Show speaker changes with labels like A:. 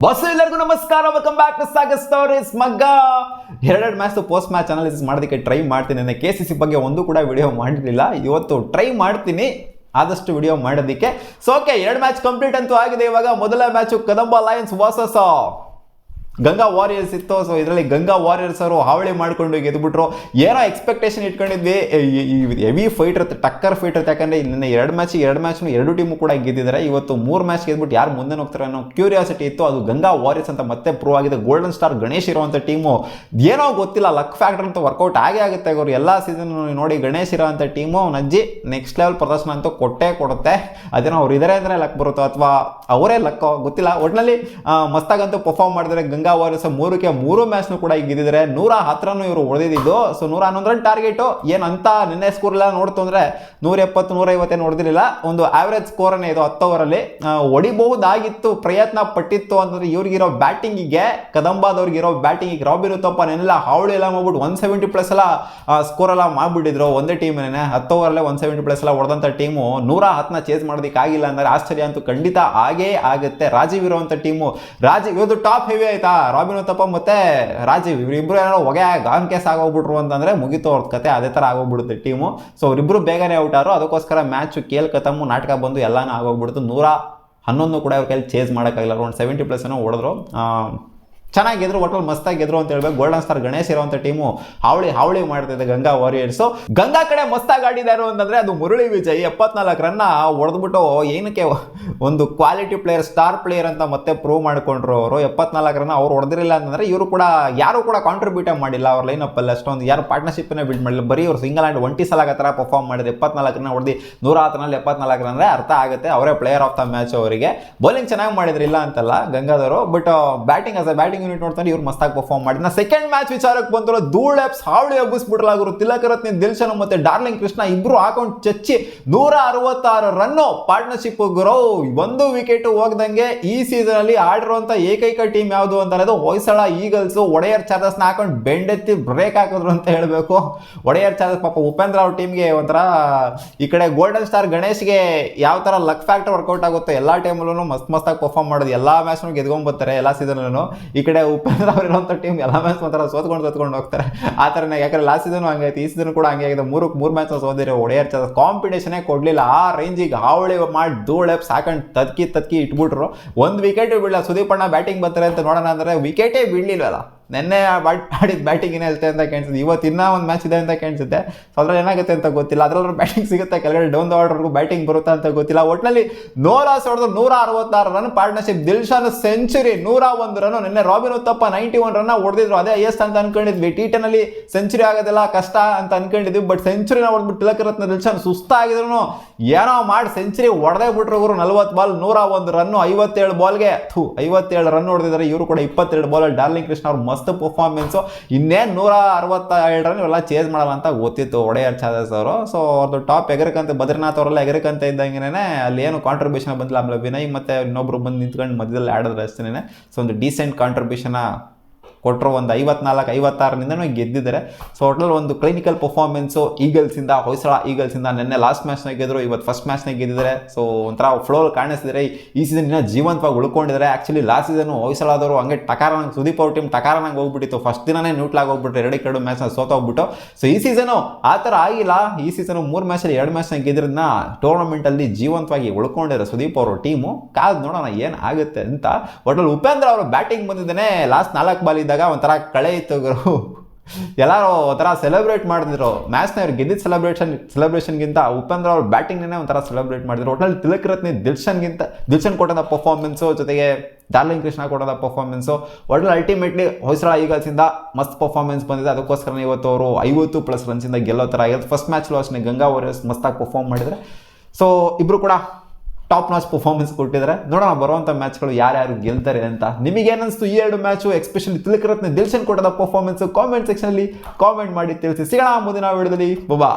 A: Bus ಎಲ್ಲರಿಗೂ ನಮಸ್ಕಾರ, welcome back to Sagar stories. ಮಗ್ಗ ಎರಡೆರಡು ಮ್ಯಾಚ್ ಪೋಸ್ಟ್ ಮ್ಯಾಚ್ ಅನಾಲಿಸಿಸ್ ಮಾಡೋದಕ್ಕೆ ಟ್ರೈ ಮಾಡ್ತೀನಿ. ನಾನು KCC ಬಗ್ಗೆ ಒಂದು ಕೂಡ ವಿಡಿಯೋ ಮಾಡಿರಲಿಲ್ಲ, ಇವತ್ತು ಟ್ರೈ ಮಾಡ್ತೀನಿ ಆದಷ್ಟು ವಿಡಿಯೋ ಮಾಡೋದಕ್ಕೆ. ಸೊ ಓಕೆ, ಎರಡು ಮ್ಯಾಚ್ ಕಂಪ್ಲೀಟ್ ಅಂತೂ ಆಗಿದೆ. ಇವಾಗ ಮೊದಲ match Kadamba Lions versus Ganga warriors ಇತ್ತು. ಸೊ ಇದರಲ್ಲಿ ಗಂಗಾ ವಾರಿಯರ್ಸ್ ಅವರು ಹಾವಳಿ ಮಾಡ್ಕೊಂಡು ಗೆದ್ಬಿಟ್ರು. ಏನೋ ಎಕ್ಸ್ಪೆಕ್ಟೇಷನ್ ಇಟ್ಕೊಂಡಿದ್ವಿ, ಹೆವಿ ಫೈಟ್ ಇರುತ್ತೆ, ಟಕ್ಕರ್ ಫೈಟ್ ಇರುತ್ತೆ. ಯಾಕಂದರೆ ನಿನ್ನೆ ಎರಡು ಮ್ಯಾಚ್ನು ಎರಡು ಟೀಮು ಕೂಡ ಗೆದ್ದಿದ್ದಾರೆ. ಇವತ್ತು 3 ಮ್ಯಾಚ್ ಗೆದ್ಬಿಟ್ಟು ಯಾರು ಮುಂದೆ ಹೋಗ್ತಾರೆ ಅನ್ನೋ ಕ್ಯೂರಿಯಾಸಿಟಿ ಇತ್ತು. ಅದು ಗಂಗಾ ವಾರಿಯರ್ಸ್ ಅಂತ ಮತ್ತೆ ಪ್ರೂವ್ ಆಗಿದೆ. ಗೋಲ್ಡನ್ ಸ್ಟಾರ್ ಗಣೇಶ್ ಇರುವಂಥ ಟೀಮು ಏನೋ ಗೊತ್ತಿಲ್ಲ, ಲಕ್ ಫ್ಯಾಕ್ಟರ್ ಅಂತ ವರ್ಕೌಟ್ ಆಗೇ ಆಗುತ್ತೆ. ಅವರು ಎಲ್ಲ ಸೀಸನ್ ನೋಡಿ ಗಣೇಶ್ ಇರೋವಂಥ ಟೀಮು ನಜ್ಜಿ ನೆಕ್ಸ್ಟ್ ಲೆವೆಲ್ ಪ್ರದರ್ಶನ ಅಂತೂ ಕೊಟ್ಟೇ ಕೊಡುತ್ತೆ. ಅದೇನೋ ಅವ್ರು ಇದ್ದಾರೆ ಅಂದರೆ ಲಕ್ ಬರುತ್ತೋ ಅಥವಾ ಅವರೇ ಲಕ್ಕೋ ಗೊತ್ತಿಲ್ಲ. ಒಟ್ಟಿನಲ್ಲಿ ಮಸ್ತಾಗಂತೂ ಪರ್ಫಾರ್ಮ್ ಮಾಡಿದರೆ ಗಂಗಾ ವಾರಿಯರ್ಸ್ 3 ಮ್ಯಾಚ್ನು ಕೂಡ ಗೆದ್ದಿದ್ದಾರೆ. 110 ರನ್ ಇವರು ಹೊಡೆದಿದ್ದು. ಸೊ 111 ರನ್ ಟಾರ್ಗೆಟು ಏನಂತ ನಿನ್ನೆ ಸ್ಕೋರ್ ಎಲ್ಲ ನೋಡ್ತು ಅಂದರೆ 170 150 ಏನು ಹೊಡೆದಿರಲಿಲ್ಲ. ಒಂದು ಆವ್ರೇಜ್ ಸ್ಕೋರನ್ನೇ ಇದು 10 ಓವರಲ್ಲಿ. ಹೊಡಿಬಹುದಾಗಿತ್ತು, ಪ್ರಯತ್ನ ಪಟ್ಟಿತ್ತು ಅಂತಂದರೆ ಇವ್ರಿಗಿರೋ ಬ್ಯಾಟಿಂಗಿಗೆ, ಕದಂಬಾದವ್ರಿಗಿರೋ ಬ್ಯಾಟಿಂಗಿಗೆ ರಾಬಿನ್ ಉತ್ತಪ್ಪ ನೆಲ್ಲ ಹಾವಳಿ ಎಲ್ಲ ಮಾಡ್ಬಿಟ್ಟು 170+ ಎಲ್ಲ ಸ್ಕೋರ್ ಎಲ್ಲ ಮಾಡಿಬಿಟ್ಟಿದ್ರು. ಒಂದೇ ಟೀಮನ್ನೇ 10 ಓವರಲ್ಲೇ 170+ ಎಲ್ಲ ಹೊಡೆದಂಥ ಟೀಮು 110ನ ಚೇಸ್ ಮಾಡೋದಕ್ಕಾಗಿಲ್ಲ ಅಂದರೆ ಆಶ್ಚರ್ಯ ಅಂತೂ ಖಂಡಿತ ಆಗೇ ಆಗುತ್ತೆ. ರಾಜೀವ್ ಇರುವಂಥ ಟೀಮು, ರಾಜೀವ್ ಇವತ್ತು ಟಾಪ್ ಹೆವಿ ಆಯ್ತಾ, ರಾಬಿನ್ ಉತ್ತಪ್ಪ ಮತ್ತೆ ರಾಜೀವ್ ಇವರಿಬ್ಬರು ಏನಾದ್ರು ಹೊಗೆ ಗಾನ್ ಕೇಸ್ ಆಗೋಗ್ಬಿಟ್ರು ಅಂತಂದರೆ ಮುಗಿತು ಅವ್ರ ಕತೆ, ಅದೇ ಥರ ಆಗೋಗ್ಬಿಡುತ್ತೆ ಟೀಮು. ಸೊ ಅವರಿಬ್ಬರು ಬೇಗನೆ ಔಟ್ ಆರು. ಅದಕ್ಕೋಸ್ಕರ ಮ್ಯಾಚು ಕೇಲ್ಕತಮ್ಮು ನಾಟಕ ಬಂದು ಎಲ್ಲನೂ ಆಗೋಗ್ಬಿಡ್ತು. 111 ಕೂಡ ಅವ್ರ ಕೈಲಿ ಚೇಸ್ ಮಾಡೋಕ್ಕಾಗಿಲ್ಲ. ಒಂದು 70+ ಏನೋ ಹೊಡೆದ್ರು. ಚೆನ್ನಾಗಿ ಗೆದ್ರು, ಒಟ್ಟಲ್ಲಿ ಮಸ್ತಾಗಿ ಗೆದ್ರು ಅಂತ ಹೇಳ್ಬೇಕು. ಗೋಲ್ಡನ್ ಸ್ಟಾರ್ ಗಣೇಶ್ ಇರುವಂಥ ಟೀಮು ಹಾವಳಿ ಮಾಡ್ತಿದೆ ಗಂಗಾ ವಾರಿಯರ್ಸು. ಗಂಗಾ ಕಡೆ ಮಸ್ತಾಗಿ ಆಡಿದಾರು ಅಂತಂದರೆ ಅದು ಮುರಳಿ ವಿಜಯ್ 74 ರನ್ನ ಹೊಡೆದ್ಬಿಟ್ಟು ಏನಕ್ಕೆ ಒಂದು ಕ್ವಾಲಿಟಿ ಪ್ಲೇಯರ್, ಸ್ಟಾರ್ ಪ್ಲೇಯರ್ ಅಂತ ಮತ್ತೆ ಪ್ರೂವ್ ಮಾಡಿಕೊಂಡ್ರು ಅವರು. 74 ರನ್ನ ಅವ್ರು ಹೊಡೆದಿರಲಿಲ್ಲ ಅಂತಂದರೆ ಇವರು ಕೂಡ ಯಾರು ಕೂಡ ಕಾಂಟ್ರಿಬ್ಯೂಟೇ ಮಾಡಿಲ್ಲ ಅವ್ರ ಲೈನಪ್ಪಲ್ಲಿ. ಅಷ್ಟೊಂದು ಯಾರು ಪಾರ್ಟ್ನರ್ಶಿಪ್ಪನ್ನೇ ಬಿಲ್ಡ್ ಮಾಡಲಿಲ್ಲ. ಬರೀ ಅವ್ರು ಸಿಂಗಲ್ ಹ್ಯಾಂಡ್ ಒಂಟಿ ಸಲ ಥರ ಪರ್ಫಾರ್ಮ್ ಮಾಡಿದ್ರು. 74 ರನ್ನ ಹೊಡೆದು 110ರಲ್ಲಿ 74 ರನ್ ಅಂದರೆ ಅರ್ಥ ಆಗುತ್ತೆ ಅವರೇ ಪ್ಲೇಯರ್ ಆಫ್ ದ ಮ್ಯಾಚ್. ಅವರಿಗೆ ಬೌಲಿಂಗ್ ಚೆನ್ನಾಗಿ ಮಾಡಿದ್ರು, ಇಲ್ಲ ಅಂತಲ್ಲ ಗಂಗಾದವರು. But batting as a batting unit ನೋಡ್ತಾರೆ ಇವ್ರು ಮಸ್ತಾಗಿ ಪರ್ಫಾರ್ಮ್ ಮಾಡಿದ್ರು. ಸೆಕೆಂಡ್ ಮ್ಯಾಚ್ ವಿಚಾರಕ್ಕೆ ಬಂದ್ರು, ಧೂಳ್ ಎಪ್ಸ್ ಹಾವಳಿ ಹಬ್ಬಿಸ್ಬಿಟ್ಲಾಗರು. ತಿಲಕರತ್ನ ದಿಲ್ಶನ್ ಮತ್ತೆ ಡಾರ್ಲಿಂಗ್ ಕೃಷ್ಣ ಇಬ್ರು ಹಾಕೊಂಡು ಚಚ್ಚಿ 166 ರನ್ನು ಪಾರ್ಟ್ನರ್ಶಿಪ್ ಗುರು. ಒಂದು ವಿಕೆಟ್ ಹೋಗ್ದಂಗೆ ಈ ಸೀಸನ್ ಅಲ್ಲಿ ಆಡಿರುವಂತ ಏಕೈಕ ಟೀಮ್ ಯಾವುದು ಅಂತ ಅದು ಹೊಯ್ಸಳ ಈಗಲ್ಸ್. ಒಡೆಯರ್ ಚಾರ್ಜಸ್ನ ಹಾಕೊಂಡು ಬೆಂಡೆತ್ತಿ ಬ್ರೇಕ್ ಹಾಕಿದ್ರು ಅಂತ ಹೇಳಬೇಕು. ಒಡೆಯರ್ ಚಾರ್ಜಸ್ ಪಾಪ ಉಪೇಂದ್ರ ಅವ್ರ ಟೀಮ್ಗೆ ಒಂಥರ, ಈ ಕಡೆ ಗೋಲ್ಡನ್ ಸ್ಟಾರ್ ಗಣೇಶ್ಗೆ ಯಾವ ತರ ಲಕ್ ಫ್ಯಾಕ್ಟರ್ ವರ್ಕೌಟ್ ಆಗುತ್ತೆ, ಎಲ್ಲಾ ಟೈಮಲ್ಲೂ ಮಸ್ತಾಗಿ ಪರ್ಫಾರ್ಮ್ ಮಾಡೋದು, ಎಲ್ಲಾ ಮ್ಯಾಚ್ನು ಗೆದ್ಕೊಂಡ್ಬರ್ತಾರೆ ಎಲ್ಲಾ ಸೀಸನ್. ಈ ಕಡೆ ಉಪೇಂದ್ರ ಅವರಿರುವಂಥ ಟೀಮ್ ಎಲ್ಲ ಮ್ಯಾಚ್ ಮಾತ್ರ ಸೋತ್ಕೊಂಡು ಹೋಗ್ತಾರೆ. ಆ ಥರನೇ, ಯಾಕಂದ್ರೆ ಲಾಸ್ಟ್ ಸೀಸನ್ ಹಂಗಾಯ್ತು, ಈ ಸೀಸನ್ ಕೂಡ ಹಂಗೆ ಆಗಿದೆ. 3 ಮ್ಯಾಚ್ ಸೋದಿರೋ ಒಡೆಯರ್ ಚಾರ್ಜಸ್ ಕಾಂಪಿಟೇಷನೇ ಕೊಡಲಿಲ್ಲ. ಆ ರೇಂಜಿಗೆ ಹಾವಳಿ ಮಾಡಿ ಧೂಳೆಪ್ ಸಾಕೊಂಡು ತತ್ಕಿ ಇಟ್ಬಿಟ್ರು. ಒಂದು ವಿಕೆಟ್ ಬೀಳಲ್ಲ. ಸುದೀಪ್ ಅಣ್ಣ ಬ್ಯಾಟಿಂಗ್ ಬರ್ತಾರೆ ಅಂತ ನೋಡೋಣ ಅಂದರೆ ವಿಕೆಟೇ ಬೀಳಲಿಲ್ವಲ್ಲ. ನೆನ್ನೆ ಆಡಿದ ಬ್ಯಾಟಿಂಗ್ ಏನೇ ಇರುತ್ತೆ ಅಂತ ಕಾಣಿಸುತ್ತೆ. ಇವತ್ತು ಇನ್ನೂ ಒಂದು ಮ್ಯಾಚ್ ಇದೆ ಅಂತ ಕಾಣಿಸುತ್ತೆ. ಸೊ ಅದ್ರಲ್ಲಿ ಏನಾಗುತ್ತೆ ಅಂತ ಗೊತ್ತಿಲ್ಲ. ಅದರಲ್ಲೂ ಬ್ಯಾಟಿಂಗ್ ಸಿಗುತ್ತೆ, ಕೆಳಗಡೆ ಡೌನ್ ದ ಆರ್ಡರ್ಗೂ ಬ್ಯಾಟಿಂಗ್ ಬರುತ್ತಾ ಅಂತ ಗೊತ್ತಿಲ್ಲ. ಒಟ್ಟಿನಲ್ಲಿ ನೋ ಲಾಸ್ ಹೊಡೆದು 166 run partnership. Dilshan century 101 run. ನಿನ್ನೆ ರಾಬಿನ್ ಉತ್ತಪ್ಪ 91 ರನ್ ಹೊಡೆದಿದ್ರು. ಅದೇ ಹೈಯೆಸ್ಟ್ ಅಂತ ಅನ್ಕೊಂಡಿದ್ವಿ. T10 ಅಲ್ಲಿ ಸೆಂಚುರಿ ಆಗೋದೆಲ್ಲ ಕಷ್ಟ ಅಂತ ಅನ್ಕೊಂಡಿದ್ವಿ. ಬಟ್ ಸೆಂಚುರಿನ ಹೊಡೆದ್ಬಿಟ್ಟು ತಿಲಕರತ್ನ ದಿಲ್ಶನ್ ಸುಸ್ತಾಗಿದ್ರು ಏನೋ ಮಾಡಿ ಸೆಂಚುರಿ ಹೊಡೆದೇ ಬಿಟ್ರು ಇವರು. 40 ಬಾಲ್ 101 ರನ್ನು, 57 ಬಾಲ್ಗೆ 57 ರನ್ ಹೊಡೆದಿದ್ದಾರೆ. ಇವರು ಕೂಡ 22 ಬಾಲ್. ಡಾರ್ಲಿಂಗ್ ಕೃಷ್ಣ ಅವ್ರು ಮಸ್ತ್ ಪರ್ಫಾರ್ಮೆನ್ಸು. ಇನ್ನೇನು 167 ರನ್ ಇವೆಲ್ಲ ಚೇಸ್ ಮಾಡಲ್ಲ ಅಂತ ಗೊತ್ತಿತ್ತು ಒಡೆಯರ್ ಚಾರ್ಜಸ್ ಅವರು. ಸೊ ಅವ್ರದ್ದು ಟಾಪ್ ಎಗರಕಂತ ಬದ್ರಿನಾಥ್ ಅವರೆಲ್ಲ ಎಗರಕಂತ ಇದ್ದಂಗೆ ಅಲ್ಲಿ ಏನು ಕಾಂಟ್ರಿಬ್ಯೂಷನ್ ಬಂದಿಲ್ಲ. ಆಮೇಲೆ ವಿನಯ್ ಮತ್ತೆ ಇನ್ನೊಬ್ರು ಬಂದು ನಿಂತ್ಕೊಂಡು ಮಧ್ಯದಲ್ಲಿ ಆಡಿದ್ರೆ ಅಷ್ಟೇ. ಸೊ ಒಂದು ಡೀಸೆಂಟ್ ಕಾಂಟ್ರಿಬ್ಯೂಷನ್ ಕೊಟ್ಟರು. ಒಂದು 54-56 ಗೆದ್ದಿದ್ದಾರೆ. ಸೊ ಒಟ್ಟಲ್ಲಿ ಒಂದು ಕ್ಲಿನಿಕಲ್ ಪರ್ಫಾರ್ಮೆನ್ಸು ಈಗಲ್ಸಿಂದ, ಹೊಯ್ಸಳ ಈಗಲ್ಸಿಂದ. ನಿನ್ನೆ ಲಾಸ್ಟ್ ಮ್ಯಾಚ್ನಾಗ ಗೆದ್ದರು, ಇವತ್ತು ಫಸ್ಟ್ ಮ್ಯಾಚ್ನಾಗ ಗೆದ್ದಿದ್ದಾರೆ. ಸೊ ಒಂಥರ ಫ್ಲೋ ಕಾಣಿಸ್ತಿದ್ದಾರೆ. ಈ ಸೀಸನ್ ಇನ್ನೂ ಜೀವಂತವಾಗಿ ಉಳ್ಕೊಂಡಿದ್ದಾರೆ. ಆ್ಯಕ್ಚುಲಿ ಲಾಸ್ಟ್ ಸೀಸನು ಹೊಯ್ಸಳಾದವರು ಹಂಗೆ ಟಕಾರಂಗೆ, ಸುದೀಪ್ ಅವ್ರ ಟೀಮ್ ಟಕಾರಂಗೆ ಹೋಗ್ಬಿಟ್ಟಿತ್ತು. ಫಸ್ಟ್ ದಿನನೇ ನ್ಯೂಟ್ಲಾಗಿ ಹೋಗ್ಬಿಟ್ರು, 2 ಮ್ಯಾಚ್ನ ಸೋತೋಗ್ಬಿಟ್ಟು. ಸೊ ಈ ಸೀಸನು ಆ ಥರ ಆಗಿಲ್ಲ. ಈ ಸೀಸನು 3 ಮ್ಯಾಚಲ್ಲಿ 2 ಮ್ಯಾಚ್ನಾಗ ಗೆದ್ದಿರೋದನ್ನ ಟೂರ್ನಮೆಂಟಲ್ಲಿ ಜೀವಂತವಾಗಿ ಉಳ್ಕೊಂಡಿದ್ದಾರೆ ಸುದೀಪ್ ಅವರು ಟೀಮು. ಕಾದು ನೋಡೋಣ ಏನು ಆಗುತ್ತೆ ಅಂತ. ಒಟ್ಟಲ್ಲಿ ಉಪೇಂದ್ರ ಅವರು ಬ್ಯಾಟಿಂಗ್ ಬಂದಿದ್ದಾನೆ. ಲಾಸ್ಟ್ 4 ಬಾಲ್ ಇದ್ದಾಗ ಒಂಥರ ಕಳೆ ಇತ್ತು ಗುರು. ಎಲ್ಲರೂ ಒಂಥರ ಸೆಲೆಬ್ರೇಟ್ ಮಾಡಿದ್ರು ಮ್ಯಾಚ್ನ. ಅವ್ರು ಗೆದ್ದಿದ್ದ ಸೆಲೆಬ್ರೇಷನ್ಗಿಂತ ಉಪೇಂದ್ರ ಅವ್ರ ಬ್ಯಾಟಿಂಗ್ನೇ ಒಂಥರ ಸೆಲೆಬ್ರೇಟ್ ಮಾಡಿದ್ರು. ಒಟ್ಟಲ್ಲಿ ತಿಲಕರತ್ನ ದಿಲ್ಶನ್ ಕೊಟ್ಟಂಥ ಪರ್ಫಾರ್ಮೆನ್ಸು, ಜೊತೆಗೆ ಡಾರ್ಲಿಂಗ್ ಕೃಷ್ಣ ಕೊಡೋದ ಪರ್ಫಾರ್ಮೆನ್ಸು. ಒಟ್ಟಲ್ಲಿ ಅಲ್ಟಿಮೇಟ್ಲಿ ಹೊಯ್ಸಳ ಈಗಲ್ಸಿಂದ ಮಸ್ತ್ ಪರ್ಫಾರ್ಮೆನ್ಸ್ ಬಂದಿದೆ. ಅದಕ್ಕೋಸ್ಕರ ಇವತ್ತು ಅವರು 50+ ರನ್ಸಿಂದ ಗೆಲ್ಲೋ ಥರ ಆಗಿರುತ್ತೆ. ಫಸ್ಟ್ ಮ್ಯಾಚ್ಲೂ ಅಷ್ಟೇ ಗಂಗಾ ವಾರಿಯರ್ಸ್ ಮಸ್ತಾಗಿ ಪರ್ಫಾರ್ಮ್ ಮಾಡಿದರೆ. ಸೊ ಇಬ್ಬರು ಕೂಡ ಟಾಪ್ ನಾಚ್ ಪರ್ಫಾರ್ಮೆನ್ಸ್ ಕೊಟ್ಟಿದ್ದಾರೆ. ನೋಡೋಣ ಬರುವಂಥ ಮ್ಯಾಚ್ಗಳು ಯಾರ್ಯಾರು ಗೆಲ್ತಾರೆ ಅಂತ. ನಿಮಗೇನಿಸ್ತು ಈ 2 ಮ್ಯಾಚು, ಎಸ್ಪೆಷಲಿ ತಿಲಕರತ್ನ ದಿಲ್ಶನ್ ಕೊಟ್ಟದ ಪರ್ಫಾರ್ಮೆನ್ಸು? ಕಾಮೆಂಟ್ ಸೆಕ್ಷನಲ್ಲಿ ಕಾಮೆಂಟ್ ಮಾಡಿ ತಿಳಿಸಿ. ಸಿಗೋಣ ಮುಂದಿನ ವಿಡಿಯೋದಲ್ಲಿ. ಬಾಬಾ.